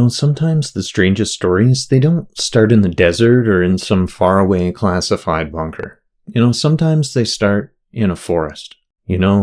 Sometimes the strangest stories, they don't start in the desert or in some faraway classified bunker. Sometimes they start in a forest.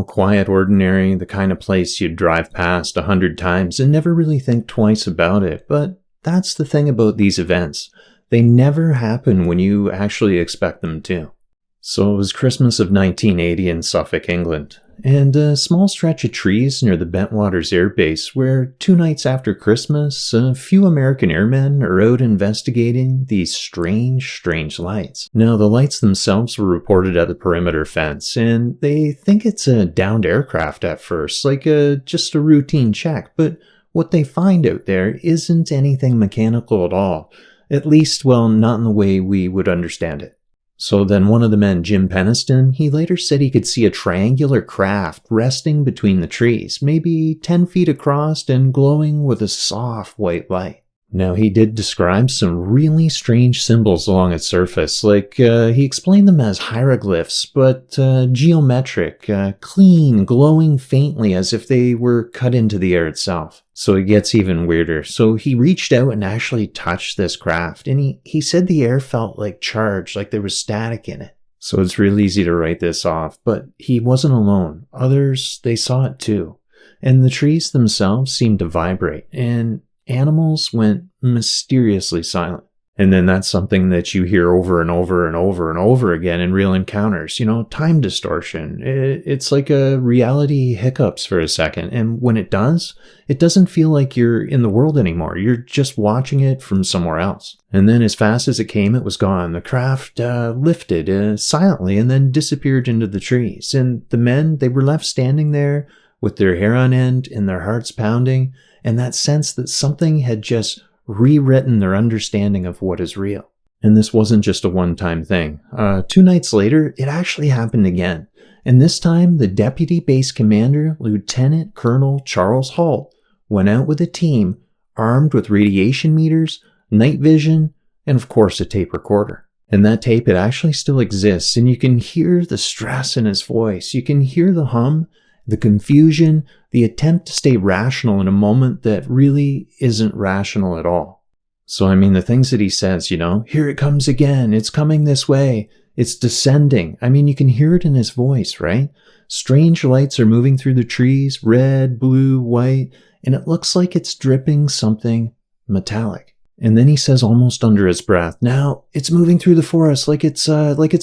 Quiet, ordinary, the kind of place you'd drive past 100 times and never really think twice about it. But that's the thing about these events. They never happen when you actually expect them to. So it was Christmas of 1980 in Suffolk, England, and a small stretch of trees near the Bentwaters Air Base where 2 nights after Christmas, a few American airmen are out investigating these strange lights. Now, the lights themselves were reported at the perimeter fence, and they think it's a downed aircraft at first, like just a routine check, but what they find out there isn't anything mechanical at all. At least, well, not in the way we would understand it. So then one of the men, Jim Peniston, he later said he could see a triangular craft resting between the trees, maybe 10 feet across and glowing with a soft white light. Now, he did describe some really strange symbols along its surface, like he explained them as hieroglyphs, but geometric, clean, glowing faintly as if they were cut into the air itself. So it gets even weirder. So he reached out and actually touched this craft, and he said the air felt like charged, like there was static in it. So it's real easy to write this off, but he wasn't alone. Others, they saw it too. And the trees themselves seemed to vibrate, and animals went mysteriously silent. And then that's something that you hear over and over and over and over again in real encounters. Time distortion. It's like a reality hiccups for a second. And when it does, it doesn't feel like you're in the world anymore. You're just watching it from somewhere else. And then as fast as it came, it was gone. The craft lifted silently and then disappeared into the trees. And the men, they were left standing there with their hair on end and their hearts pounding, and that sense that something had just rewritten their understanding of what is real. And this wasn't just a one-time thing. 2 nights later, it actually happened again. And this time, the deputy base commander, Lieutenant Colonel Charles Holt, went out with a team armed with radiation meters, night vision, and of course a tape recorder. And that tape, it actually still exists, and you can hear the stress in his voice. You can hear the hum, the confusion, the attempt to stay rational in a moment that really isn't rational at all. So, the things that he says, here it comes again, it's coming this way, it's descending. You can hear it in his voice, right? Strange lights are moving through the trees, red, blue, white, and it looks like it's dripping something metallic. And then he says almost under his breath, now it's moving through the forest like it's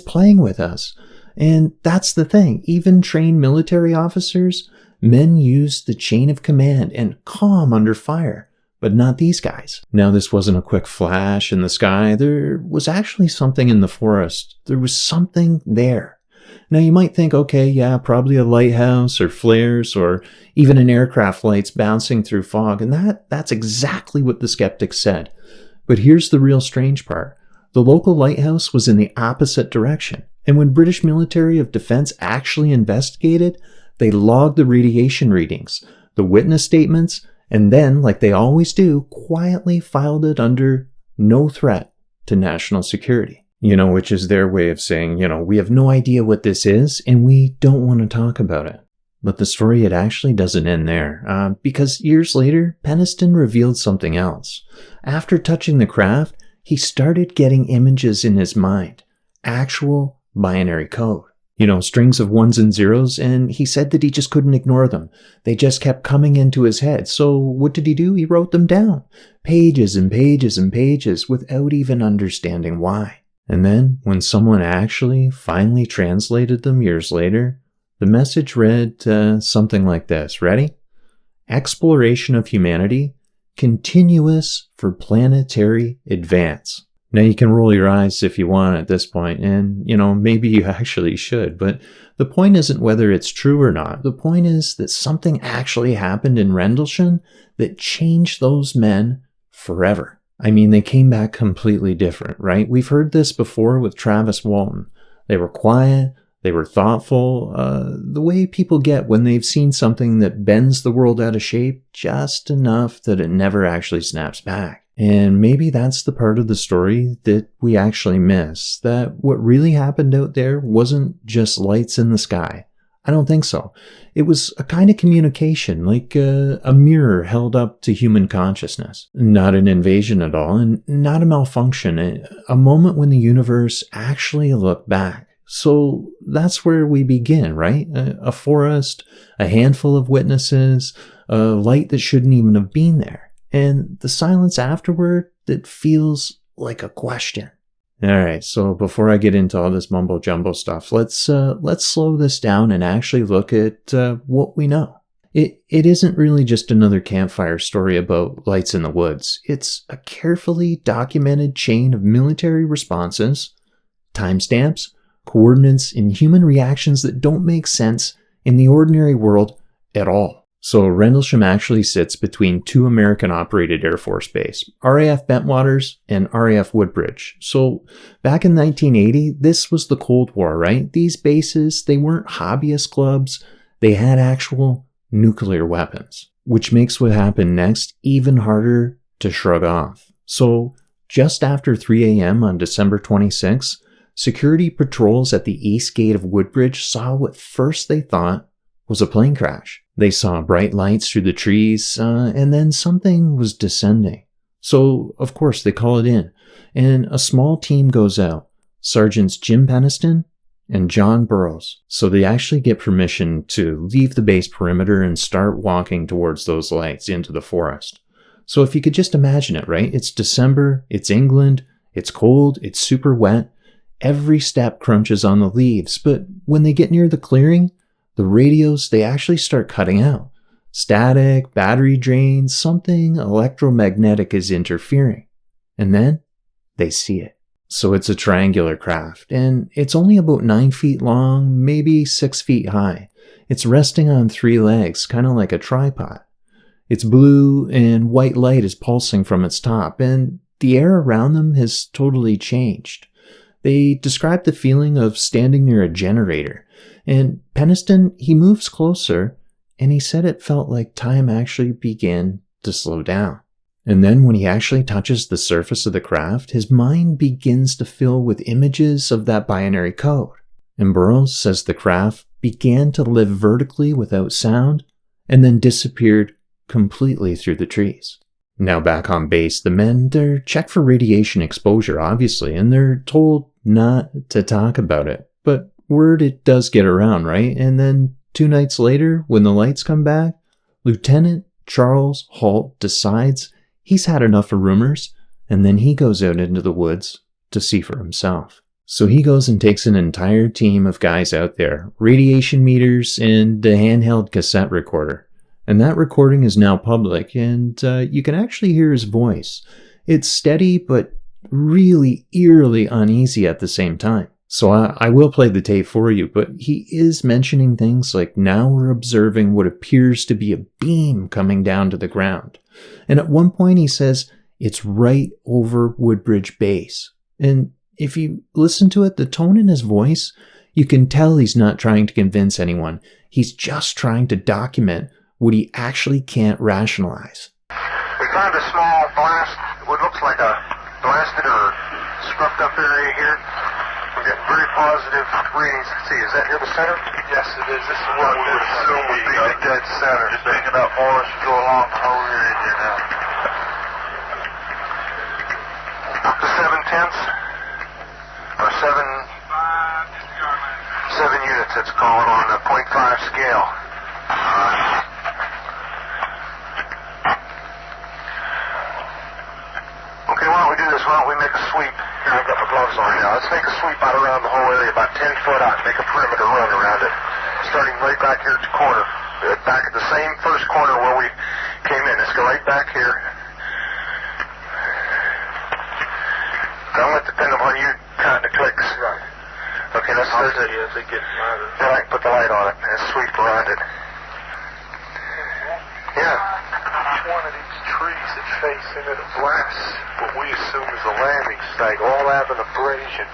playing with us. And that's the thing. Even trained military officers, men use the chain of command and calm under fire, but not these guys. Now, this wasn't a quick flash in the sky. There was actually something in the forest. There was something there. Now, you might think, okay, yeah, probably a lighthouse or flares or even an aircraft lights bouncing through fog. And that's exactly what the skeptics said. But here's the real strange part. The local lighthouse was in the opposite direction. And when British Military of Defense actually investigated, they logged the radiation readings, the witness statements, and then, like they always do, quietly filed it under no threat to national security. Which is their way of saying, we have no idea what this is, and we don't want to talk about it. But the story, it actually doesn't end there, because years later, Peniston revealed something else. After touching the craft, he started getting images in his mind, actual binary code, strings of ones and zeros, and he said that he just couldn't ignore them. They just kept coming into his head. So what did he do? He wrote them down, pages and pages and pages, without even understanding why. And then, when someone actually finally translated them years later, the message read something like this. Ready? Exploration of humanity, continuous for planetary advance. Now, you can roll your eyes if you want at this point, and, maybe you actually should, but the point isn't whether it's true or not. The point is that something actually happened in Rendlesham that changed those men forever. They came back completely different, right? We've heard this before with Travis Walton. They were quiet, they were thoughtful, the way people get when they've seen something that bends the world out of shape just enough that it never actually snaps back. And maybe that's the part of the story that we actually miss, that what really happened out there wasn't just lights in the sky, I don't think so. It was a kind of communication, like a mirror held up to human consciousness. Not an invasion at all, and not a malfunction. A moment when the universe actually looked back. So that's where we begin, right? A forest, a handful of witnesses, a light that shouldn't even have been there. And the silence afterward that feels like a question. All right, so before I get into all this mumbo jumbo stuff, let's slow this down and actually look at what we know. It isn't really just another campfire story about lights in the woods. It's a carefully documented chain of military responses, timestamps, coordinates, and human reactions that don't make sense in the ordinary world at all. So Rendlesham actually sits between two American-operated Air Force bases, RAF Bentwaters and RAF Woodbridge. So back in 1980, this was the Cold War, right? These bases, they weren't hobbyist clubs. They had actual nuclear weapons, which makes what happened next even harder to shrug off. So just after 3 a.m. on December 26, security patrols at the east gate of Woodbridge saw what first they thought was a plane crash. They saw bright lights through the trees, and then something was descending. So, of course, they call it in, and a small team goes out, Sergeants Jim Peniston and John Burroughs. So they actually get permission to leave the base perimeter and start walking towards those lights into the forest. So if you could just imagine it, right? It's December, it's England, it's cold, it's super wet. Every step crunches on the leaves, but when they get near the clearing, the radios, they actually start cutting out. Static, battery drains, something electromagnetic is interfering. And then they see it. So it's a triangular craft, and it's only about 9 feet long, maybe 6 feet high. It's resting on 3 legs, kind of like a tripod. It's blue, and white light is pulsing from its top, and the air around them has totally changed. They describe the feeling of standing near a generator. And Peniston, he moves closer, and he said it felt like time actually began to slow down. And then when he actually touches the surface of the craft, his mind begins to fill with images of that binary code. And Burroughs says the craft began to live vertically without sound, and then disappeared completely through the trees. Now back on base, the men, they're checked for radiation exposure, obviously, and they're told not to talk about it. But word, it does get around, right? And then 2 nights later, when the lights come back, Lieutenant Charles Holt decides he's had enough of rumors, and then he goes out into the woods to see for himself. So he goes and takes an entire team of guys out there, radiation meters and a handheld cassette recorder. And that recording is now public, and you can actually hear his voice. It's steady, but really eerily uneasy at the same time. So I will play the tape for you, but he is mentioning things like, now we're observing what appears to be a beam coming down to the ground. And at one point he says, it's right over Woodbridge Base. And if you listen to it, the tone in his voice, you can tell he's not trying to convince anyone. He's just trying to document what he actually can't rationalize. We found a small blast, what looks like a blasted or scrubbed up area here. We're getting very positive readings. Let's see, is that here the center? Yes, it is. This is what we would assume would be the dead center. Just picking up more as we go along the whole area here now. Up to 7/10, or 7 units, it's called on the 0.5 scale. Okay, why don't we do this? Why don't we make a sweep? Here, I've got my gloves on now. Let's make a sweep out around the whole area, about 10 foot out, make a perimeter run around it, starting right back here at the corner, back at the same first corner where we came in. Let's go right back here. Don't let it depend upon you counting the clicks. Right. Okay, let's start it. As they get louder. Then I can put the light on it and sweep around it. Yeah. Each one of these trees that face into the blast, what we assume is a landing site, all have an abrasion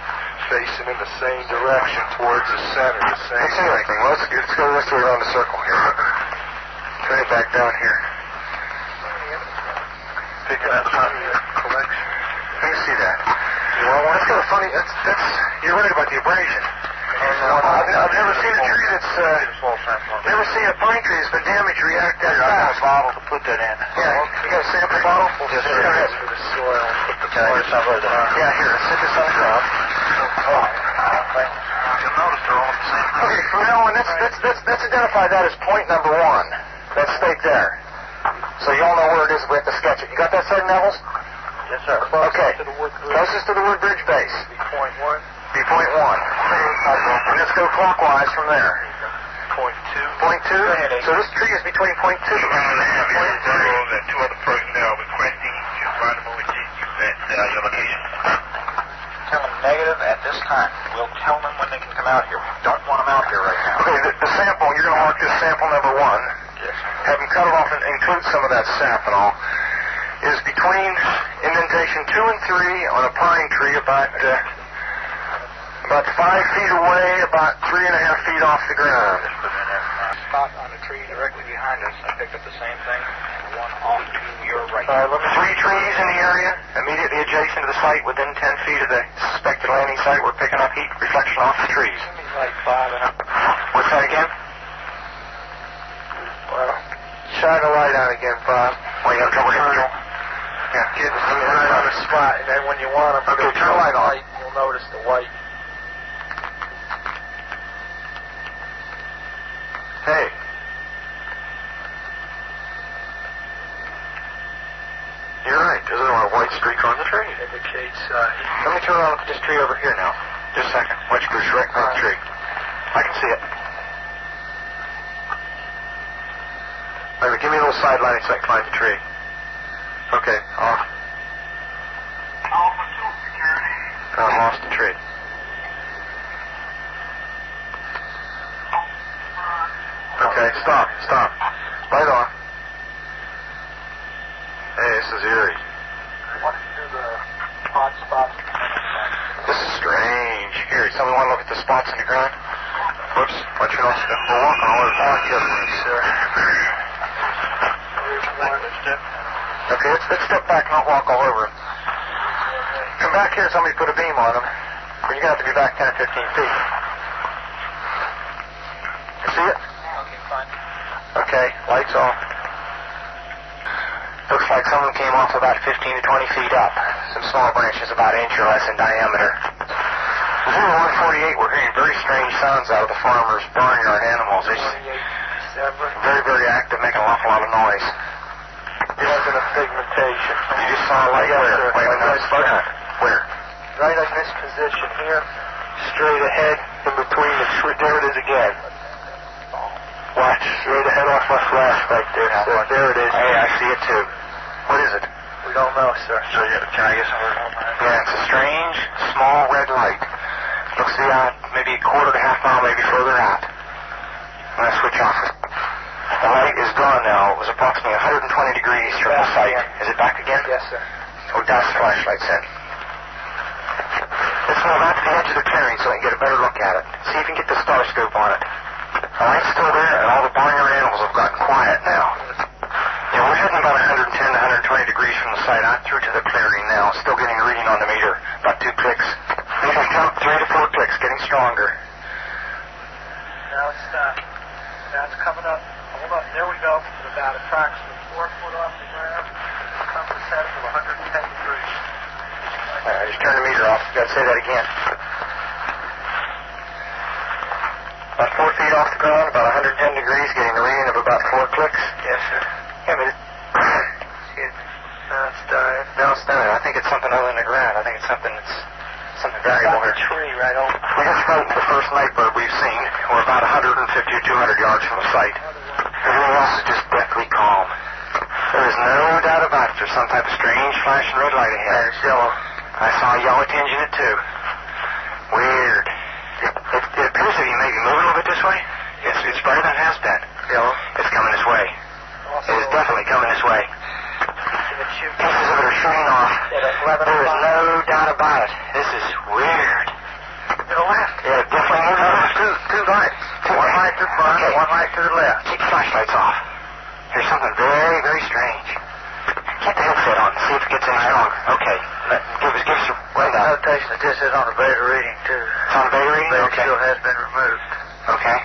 facing in the same direction towards the center. The same. Can't see anything. Let's go this way around the circle here. Turn it back down here. Picking up some of your collection. I can see that. Well, that's kind of funny. You're right about the abrasion. I've never seen a tree that's, never seen a pine tree that's been damaged react that fast. I got a bottle to put that in. Yeah, you got a sample bottle? Yes, sir. Go ahead. For the soil. Put the soil somewhere there. Yeah, here, sit this on the ground. You'll notice they're all the same. Okay, from now on, let's identify that as point number 1. That stake there. So you all know where it is. We have to sketch it. You got that, Sergeant Nevels? Yes, sir. Okay. Closest to the wood bridge base. Be point 1. Be point 1. And let's go clockwise from there. Point 2. Point 2? So this tree is between point 2 and point 3. That 2 other personnel requesting to find them over at your location. Tell them negative at this time. We'll tell them when they can come out here. We don't want them out here right now. Okay, the sample, you're going to mark this sample number 1. Yes, sir. Have them cut it off and include some of that sap and all. Is between indentation 2 and 3 on a pine tree about 5 feet away, about 3.5 feet off the ground. Spot on the tree directly behind us. I picked up the same thing. And one off to your right. 3 trees in the area, immediately adjacent to the site, within 10 feet of the suspected landing site. We're picking up heat reflection off the trees. Like 5 and up. What's that again? Well, shine a light on again, Bob. Well, you have trouble here? Yeah, get right on the spot, and then when you want them, okay, turn the light on. You'll notice the white. Hey. You're right. There's a white streak on the tree. Indicates, Let me turn around and look at this tree over here now. Just a second. White streak right on the tree. I can see it. Wait a minute, give me a little side lighting so I can find the tree. Okay, off. Alpha 2 security. I lost the tree. Okay, stop. Light on. Hey, this is eerie. what do the hot spots? This is strange. Here, somebody want to look at the spots in the ground? Whoops, watch your nose. We're walking all over the pond here, sir. Okay, let's step back and not walk all over them. Come back here, somebody put a beam on them. But you're going to have to be back 10 or 15 feet. You see it? Okay, fine. Okay, lights off. Looks like some of them came off about 15 to 20 feet up. Some small branches about an inch or less in diameter. 0148, we're hearing very strange sounds out of the farmers' barnyard animals. They're very, very active, making an awful lot of noise. It wasn't a pigmentation. You just saw a light where? Wait, where? Right in this position here, straight ahead, in between the tree. There it is again. Watch, straight ahead off my flash right there. So there it is. Hey, I see it too. What is it? We don't know, sir. So, can I get some? Yeah, it's a strange, small red light. Looks to be out maybe a quarter to half mile, maybe further out. I'm going to switch off. The light is gone now. It was approximately 120 degrees from the site. Is it back again? Yes, sir. Oh, that's the flashlight's in. Let's move out to the edge of the clearing so I can get a better look at it. See if you can get the star scope on it. The light's still there, and all the barnyard animals have gotten quiet now. Yeah, we're heading about 110 to 120 degrees from the site. I'm through to the clearing now. Still getting a reading on the meter. About 2 clicks. Maybe 3 to 4 clicks, getting stronger. Now it's coming up. Hold up. There we go. At about approximately 4 foot off the ground. Compass head of 110 degrees. All right, I just turned the meter off. Got to say that again. About 4 feet off the ground, about 110 degrees, getting a reading of about 4 clicks. Yes, sir. Yeah, but excuse me. No, it's dying. No, it's dying. I think it's something other than the ground. I think it's something variable here. Tree right over. We just frightened the first night bird we've seen. We're about 150 or 200 yards from the site. Everything else is just deathly calm. There is no doubt about it. There's some type of strange flashing red light ahead. It's yellow. I saw a yellow tinge in it too. Weird. It appears to be maybe moving a little bit this way. It's brighter than it has been. Yellow. It's coming this way. Also, It is definitely coming this way. Pieces of it are shooting off. There is no doubt about it. This is weird. to the left. Yeah, definitely moving on. Two lights. One light to the front, okay. One light to the left. Keep the flashlights off. There's something very, very strange. Keep the headset on. See if it gets any stronger. Okay. Give us your rundown. Notation that this is on a beta reading, too. It's on a beta reading? Beta Okay. still has been removed. Okay.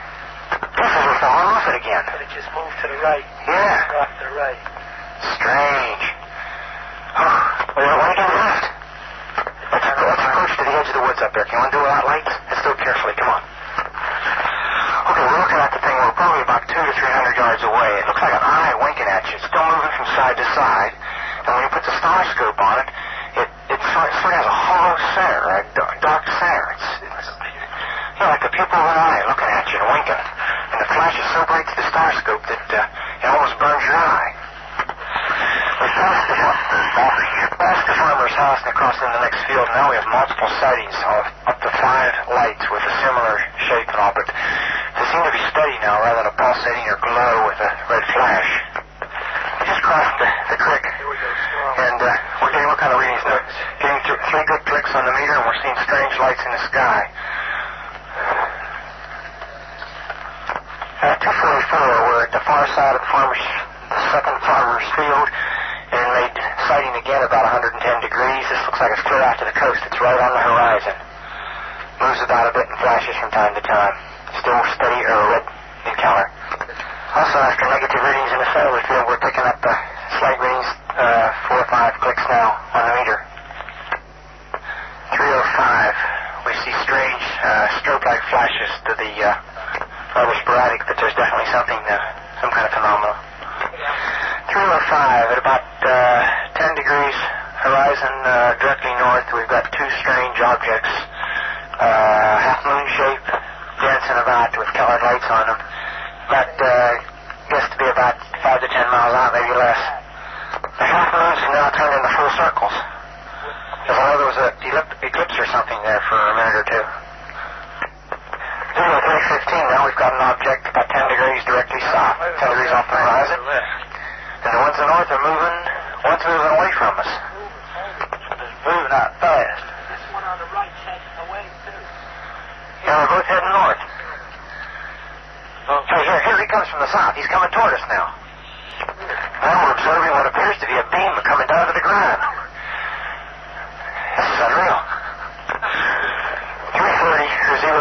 This is we're falling off it again. But it just moved to the right. Yeah. Off to the right. Strange. Oh, we got one again left. Let's approach to the edge of the woods up there. Can you undo without lights? Let's do it carefully. Come on. Okay, we're looking at the thing. We're probably about 200 to 300 yards away. It looks like an eye winking at you. It's still moving from side to side. And when you put the star scope on it, it sort of has a hollow center, a dark center. It's like the pupil of an eye looking at you and winking. And the flash is so bright to the star scope that it almost burns your eye. We passed the farmer's house and across in the next field. Now we have multiple sightings of up to 5 lights with a similar shape and all, but they seem to be steady now rather than a pulsating or glow with a red flash. We just crossed the creek, and we're getting what kind of readings now? Getting 3 good clicks on the meter, and we're seeing strange lights in the sky. 244, we're at the far side of the second farmer's field, and made sighting again about 110 degrees. This looks like it's clear out to the coast. It's right on the horizon. Moves about a bit and flashes from time to time. Still steady or red in color. Also, after negative readings in the center of the field, we're picking up slight readings, 4 or 5 clicks now on the meter. 305, we see strange strobe-like flashes to the rather sporadic, but there's definitely something, some kind of phenomenon. 305, at about 10 degrees horizon directly north, we've got 2 strange objects, half-moon shape, dancing about with colored lights on them. That gets to be about 5 to 10 miles out, maybe less. The half-moons have now turned into full circles. As though there was an eclipse or something there for a minute or two. 315, now we've got an object about 10 degrees directly south, 10 degrees off the horizon. And the ones in the north are moving, one's moving away from us. It's moving out fast. This one on the right's heading away, too. Yeah, we're both heading north. Okay, here he comes from the south. He's coming toward us now. Now we're observing what appears to be a beam coming down to the ground. This is unreal.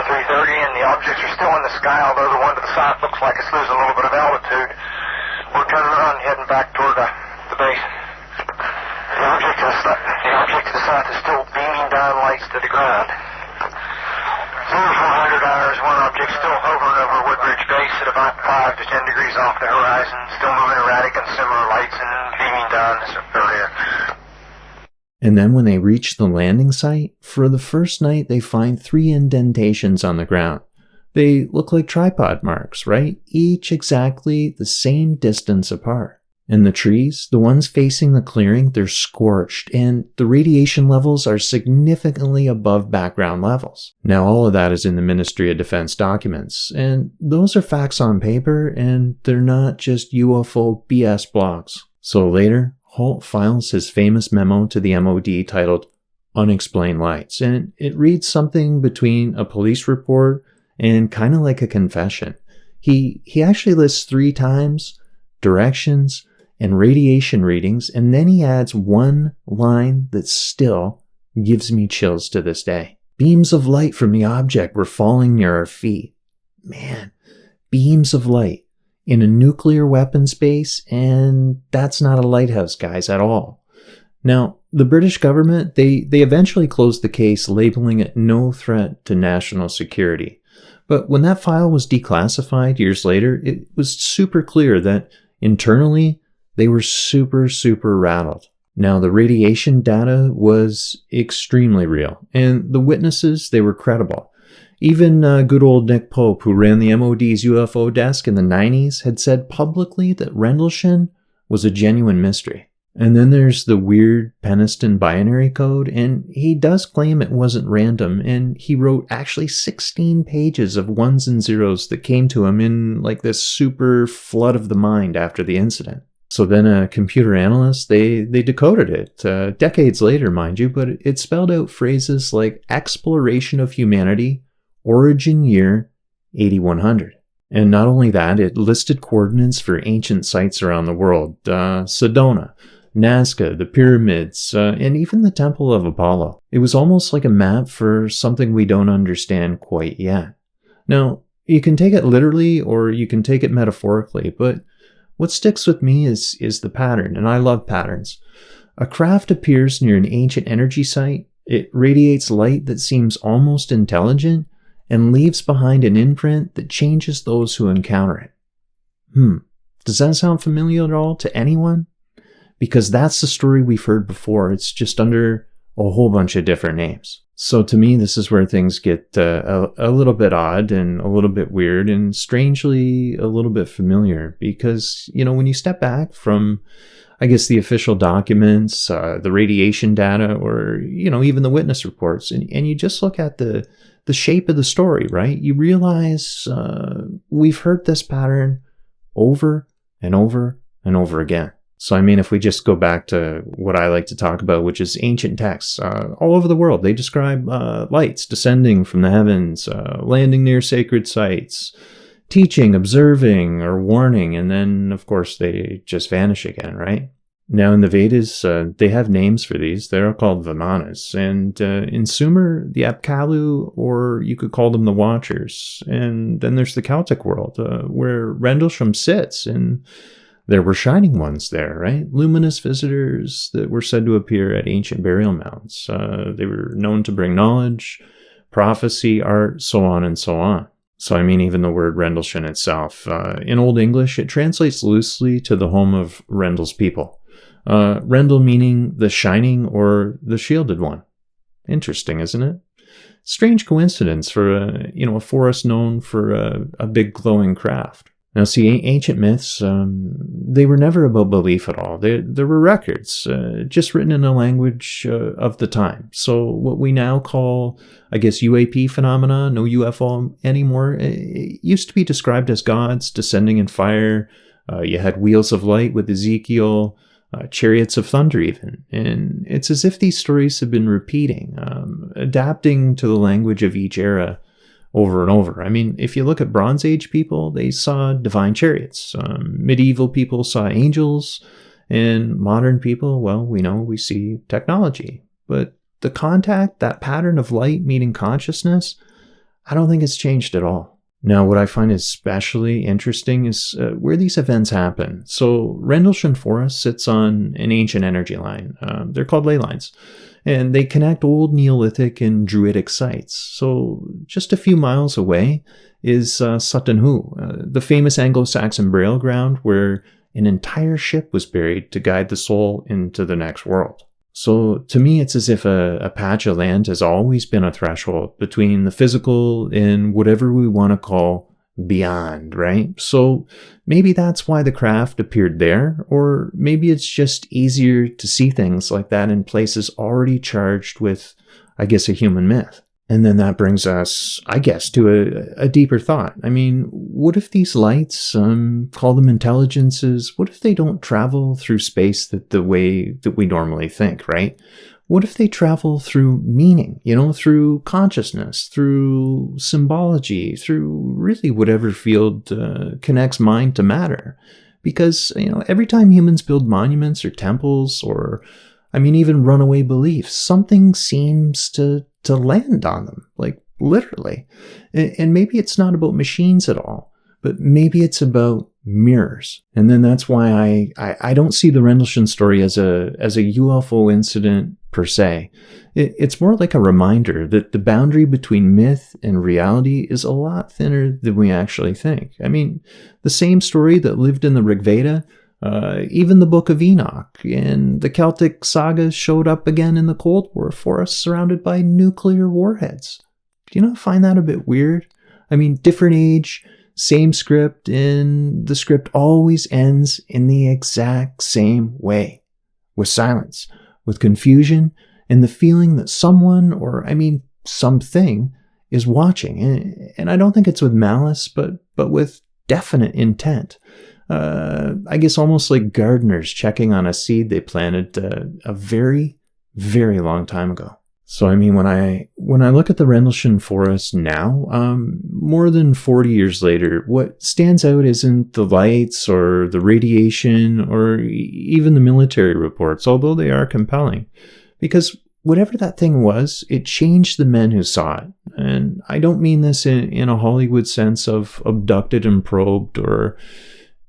330, and the objects are still in the sky, although the one to the south looks like it's losing a little bit of altitude. We're turning around and heading back toward the base. The object to the south is still beaming down lights to the ground. 0400 hours, one object still hovering over Woodbridge Base at about 5 to 10 degrees off the horizon, still moving erratic and similar lights and beaming down this area. And then when they reach the landing site, for the first night they find 3 indentations on the ground. They look like tripod marks, right? Each exactly the same distance apart. And the trees, the ones facing the clearing, they're scorched, and the radiation levels are significantly above background levels. Now all of that is in the Ministry of Defense documents, and those are facts on paper, and they're not just UFO BS blogs. So later, Holt files his famous memo to the MOD titled Unexplained Lights, and it reads something between a police report and kind of like a confession. He actually lists 3 times, directions, and radiation readings, and then he adds one line that still gives me chills to this day. Beams of light from the object were falling near our feet. Man, beams of light in a nuclear weapons base, and that's not a lighthouse, guys, at all. Now, the British government, they eventually closed the case, labeling it no threat to national security. But when that file was declassified years later, it was super clear that internally, they were super rattled. Now, the radiation data was extremely real, and the witnesses, they were credible. Even good old Nick Pope, who ran the MOD's UFO desk in the 90s, had said publicly that Rendlesham was a genuine mystery. And then there's the weird Peniston binary code, and he does claim it wasn't random, and he wrote actually 16 pages of ones and zeros that came to him in like this super flood of the mind after the incident. So then a computer analyst, they decoded it, decades later, mind you, but it spelled out phrases like exploration of humanity, origin year 8100. And not only that, it listed coordinates for ancient sites around the world, Sedona, Nazca, the pyramids, and even the Temple of Apollo. It was almost like a map for something we don't understand quite yet. Now, you can take it literally or you can take it metaphorically, but what sticks with me is the pattern, and I love patterns. A craft appears near an ancient energy site. It radiates light that seems almost intelligent and leaves behind an imprint that changes those who encounter it. Does that sound familiar at all to anyone? Because that's the story we've heard before. It's just under a whole bunch of different names. So to me, this is where things get a little bit odd and a little bit weird and strangely a little bit familiar. Because, when you step back from, I guess, the official documents, the radiation data, or, even the witness reports, and you just look at the shape of the story, right? You realize we've heard this pattern over and over and over again. So, if we just go back to what I like to talk about, which is ancient texts all over the world, they describe lights descending from the heavens, landing near sacred sites, teaching, observing, or warning, and then, of course, they just vanish again, right? Now, in the Vedas, they have names for these. They're called Vimanas. And in Sumer, the Apkallu, or you could call them the Watchers. And then there's the Celtic world, where Rendlesham sits, and there were shining ones there, right? Luminous visitors that were said to appear at ancient burial mounds. They were known to bring knowledge, prophecy, art, so on and so on. So, even the word Rendlesham itself. In Old English, it translates loosely to the home of Rendel's people. Rendel meaning the shining or the shielded one. Interesting, isn't it? Strange coincidence for a forest known for a big glowing craft. Now, see, ancient myths, they were never about belief at all. There were records, just written in a language of the time. So what we now call, I guess, UAP phenomena, no UFO anymore, it used to be described as gods descending in fire. You had wheels of light with Ezekiel, chariots of thunder even. And it's as if these stories have been repeating, adapting to the language of each era over and over. If you look at Bronze Age people, they saw divine chariots. Medieval people saw angels. And modern people, well, we see technology. But the contact, that pattern of light meeting consciousness, I don't think it's changed at all. Now, what I find especially interesting is where these events happen. So Rendlesham Forest sits on an ancient energy line. They're called ley lines. And they connect old Neolithic and Druidic sites. So just a few miles away is Sutton Hoo, the famous Anglo-Saxon burial ground where an entire ship was buried to guide the soul into the next world. So to me, it's as if a patch of land has always been a threshold between the physical and whatever we want to call beyond, right? So maybe that's why the craft appeared there, or maybe it's just easier to see things like that in places already charged with, I guess, a human myth. And then that brings us, I guess, to a deeper thought. What if these lights, call them intelligences, what if they don't travel through space the way that we normally think, right? What if they travel through meaning, through consciousness, through symbology, through really whatever field connects mind to matter? Because, every time humans build monuments or temples or, even runaway beliefs, something seems to land on them, like literally. And maybe it's not about machines at all, but maybe it's about mirrors. And then that's why I don't see the Rendlesham story as a UFO incident per se. It's more like a reminder that the boundary between myth and reality is a lot thinner than we actually think. The same story that lived in the Rig Veda, even the Book of Enoch and the Celtic sagas showed up again in the Cold War forests surrounded by nuclear warheads. Do you not find that a bit weird? Different age, same script, and the script always ends in the exact same way. With silence, with confusion, and the feeling that someone, or something, is watching. And I don't think it's with malice, but with definite intent. I guess almost like gardeners checking on a seed they planted a very, very long time ago. So, I mean, when I look at the Rendlesham Forest now, more than 40 years later, what stands out isn't the lights or the radiation or even the military reports, although they are compelling. Because whatever that thing was, it changed the men who saw it. And I don't mean this in a Hollywood sense of abducted and probed,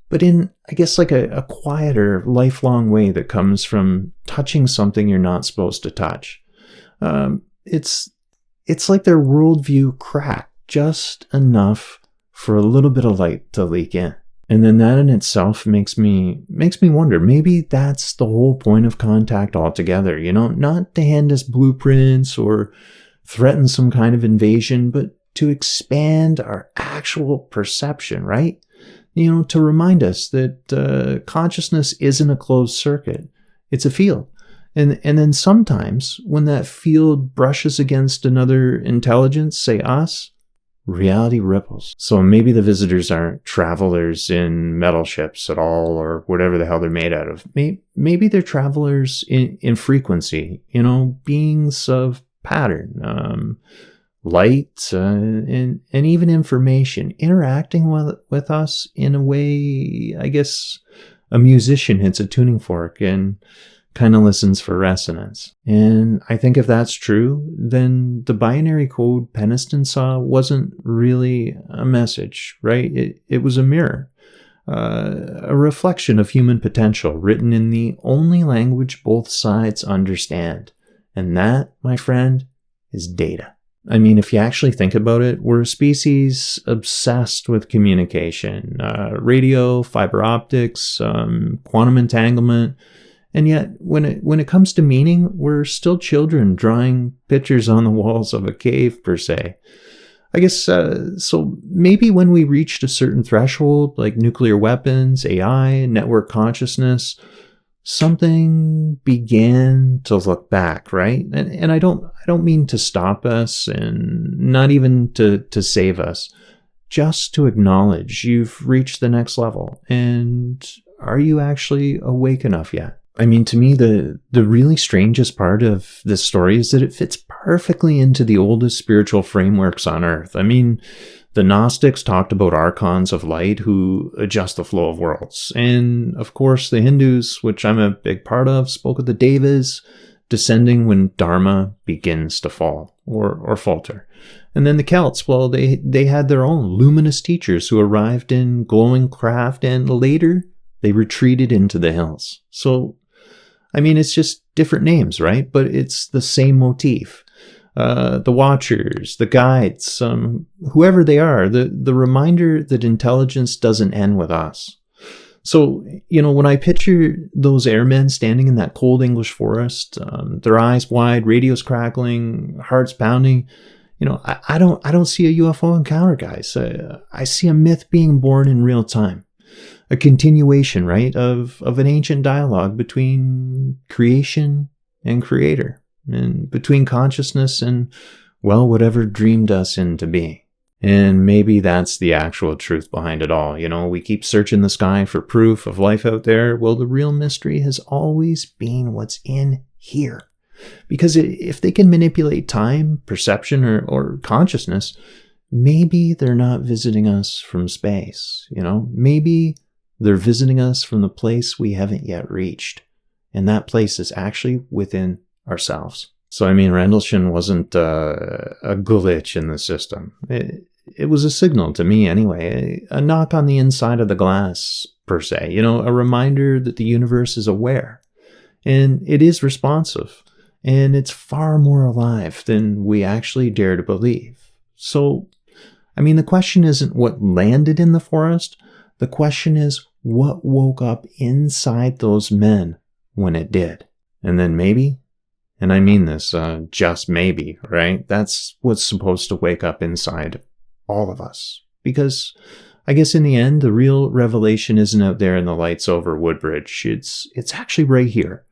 but in, I guess, like a quieter, lifelong way that comes from touching something you're not supposed to touch. It's like their worldview cracked just enough for a little bit of light to leak in. And then that in itself makes me wonder, maybe that's the whole point of contact altogether, not to hand us blueprints or threaten some kind of invasion, but to expand our actual perception, right? To remind us that consciousness isn't a closed circuit. It's a field. And then sometimes when that field brushes against another intelligence, say us, reality ripples. So maybe the visitors aren't travelers in metal ships at all, or whatever the hell they're made out of. Maybe they're travelers in frequency, beings of pattern, light, and even information, interacting with us in a way, I guess, a musician hits a tuning fork and kind of listens for resonance. And I think if that's true, then the binary code Peniston saw wasn't really a message, right? It was a mirror, a reflection of human potential written in the only language both sides understand. And that, my friend, is data. I mean, if you actually think about it, we're a species obsessed with communication, radio, fiber optics, quantum entanglement. And yet, when it comes to meaning, we're still children drawing pictures on the walls of a cave, per se. I guess, so maybe when we reached a certain threshold, like nuclear weapons, AI, network consciousness, something began to look back, right? And I don't mean to stop us, and not even to save us, just to acknowledge you've reached the next level. And are you actually awake enough yet? I mean, to me, the really strangest part of this story is that it fits perfectly into the oldest spiritual frameworks on Earth. I mean, the Gnostics talked about archons of light who adjust the flow of worlds. And of course, the Hindus, which I'm a big part of, spoke of the Devas descending when Dharma begins to fall or falter. And then the Celts, well, they had their own luminous teachers who arrived in glowing craft, and later they retreated into the hills. So, I mean, it's just different names, right? But it's the same motif. The Watchers, the Guides, whoever they are, the reminder that intelligence doesn't end with us. So, when I picture those airmen standing in that cold English forest, their eyes wide, radios crackling, hearts pounding, I don't see a UFO encounter, guys. I see a myth being born in real time. A continuation, right, of an ancient dialogue between creation and creator, and between consciousness and, well, whatever dreamed us into being. And maybe that's the actual truth behind it all. We keep searching the sky for proof of life out there. Well, the real mystery has always been what's in here. Because if they can manipulate time, perception, or consciousness, maybe they're not visiting us from space. Maybe they're visiting us from the place we haven't yet reached. And that place is actually within ourselves. So, I mean, Rendlesham wasn't a glitch in the system. It was a signal to me anyway, a knock on the inside of the glass, per se. A reminder that the universe is aware. And it is responsive. And it's far more alive than we actually dare to believe. So, I mean, the question isn't what landed in the forest. The question is what woke up inside those men when it did. And then maybe, and I mean this, just maybe, right? That's what's supposed to wake up inside all of us. Because I guess in the end, the real revelation isn't out there in the lights over Woodbridge. It's actually right here.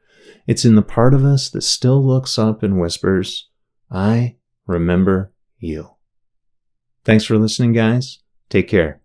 It's in the part of us that still looks up and whispers, I remember you. Thanks for listening, guys. Take care.